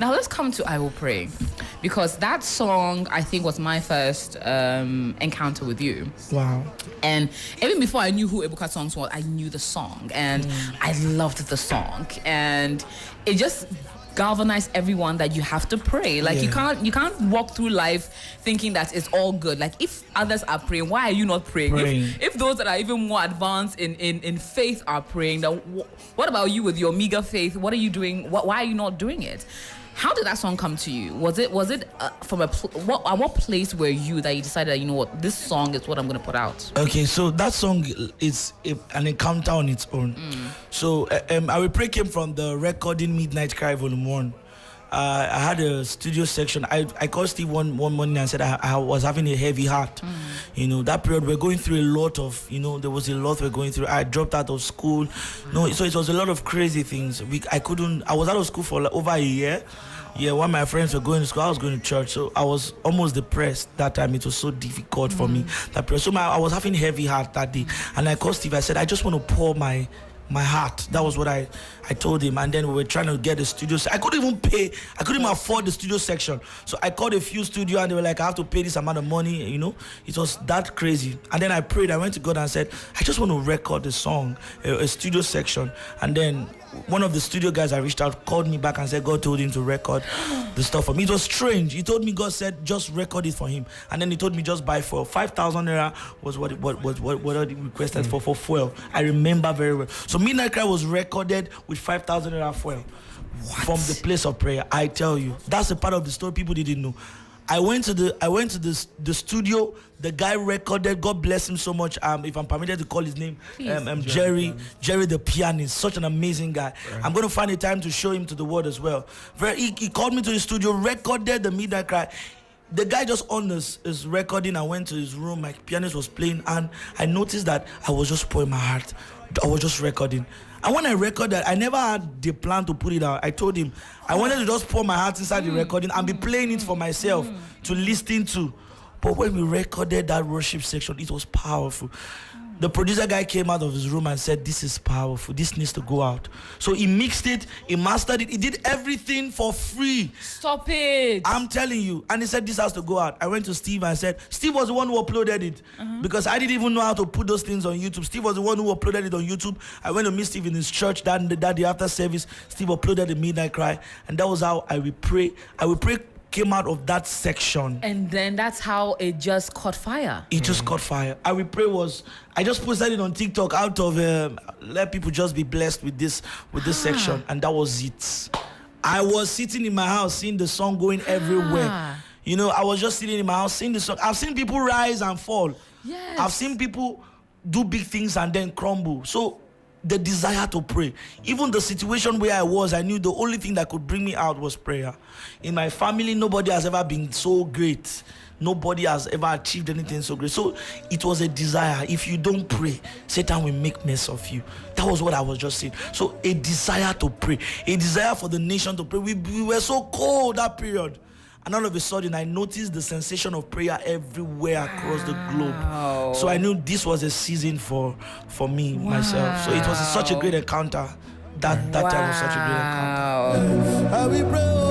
Now let's come to I Will Pray, because that song I think was my first encounter with you. Wow. And even before I knew who Ebuka songs was, I knew the song and I loved the song, and it just galvanized everyone that you have to pray. Like you can't walk through life thinking that it's all good. Like if others are praying, why are you not praying? If those that are even more advanced in faith are praying, then what about you with your meager faith? What are you doing? Why are you not doing it? How did that song come to you? Was it from at what place were you that you decided that, you know what, this song is what I'm going to put out? Okay, so that song is an encounter on its own. So I Will Pray came from the recording Midnight Cry Volume 1. I had a studio section. I called Steve one morning and said I was having a heavy heart. You know, that period we're going through a lot of, there was a lot we're going through. I dropped out of school. No, so it was a lot of crazy things. I was out of school for like over a year. Yeah, when my friends were going to school, I was going to church. So I was almost depressed that time. It was so difficult for me. So I was having heavy heart that day. And I called Steve. I said, I just want to pour my heart. That was what I told him. And then we were trying to get the studio. I couldn't even afford the studio section. So I called a few studio and they were like, I have to pay this amount of money, It was that crazy. And then I prayed. I went to God and said, I just want to record a song, a studio section. And then one of the studio guys I reached out called me back and said God told him to record the stuff for me. It was strange. He told me God said just record it for him, and then he told me just buy fuel. 5,000 naira was what he requested for fuel. I remember very well. So Midnight Cry was recorded with 5,000 naira fuel from the place of prayer. I tell you, that's a part of the story people didn't know. I went to the studio. The guy recorded. God bless him so much. If I'm permitted to call his name, Jerry the pianist, such an amazing guy. Right. I'm going to find a time to show him to the world as well. He called me to the studio, recorded the Midnight Cry. The guy just on his recording. I went to his room. My pianist was playing, and I noticed that I was just pouring my heart. I was just recording. And when I recorded, I never had the plan to put it out. I told him I wanted to just pour my heart inside the recording and be playing it for myself to listen to. But when we recorded that worship section, it was powerful. The producer guy came out of his room and said, this is powerful. This needs to go out. So he mixed it, he mastered it, he did everything for free. Stop it. I'm telling you. And he said, this has to go out. I went to Steve and said, Steve was the one who uploaded it. Because I didn't even know how to put those things on YouTube. Steve was the one who uploaded it on YouTube. I went to meet Steve in his church that day after service. Steve uploaded the Midnight Cry. And that was how I Will Pray. I Will Pray came out of that section. And then that's how it just caught fire. It just caught fire. I Will Pray I just posted it on TikTok out of let people just be blessed with this section, and that was it. I was sitting in my house seeing the song going everywhere. I was just sitting in my house seeing the song. I've seen people rise and fall. Yes. I've seen people do big things and then crumble. So the desire to pray. Even the situation where I knew the only thing that could bring me out was prayer. In my family, nobody has ever been so great. Nobody has ever achieved anything so great. So it was a desire. If you don't pray, Satan will make mess of you. That was what I was just saying. So a desire to pray. A desire for the nation to pray. We were so cold that period. And all of a sudden, I noticed the sensation of prayer everywhere across the globe. So I knew this was a season for me, myself. So it was such a great encounter. That time was such a great encounter. I will pray.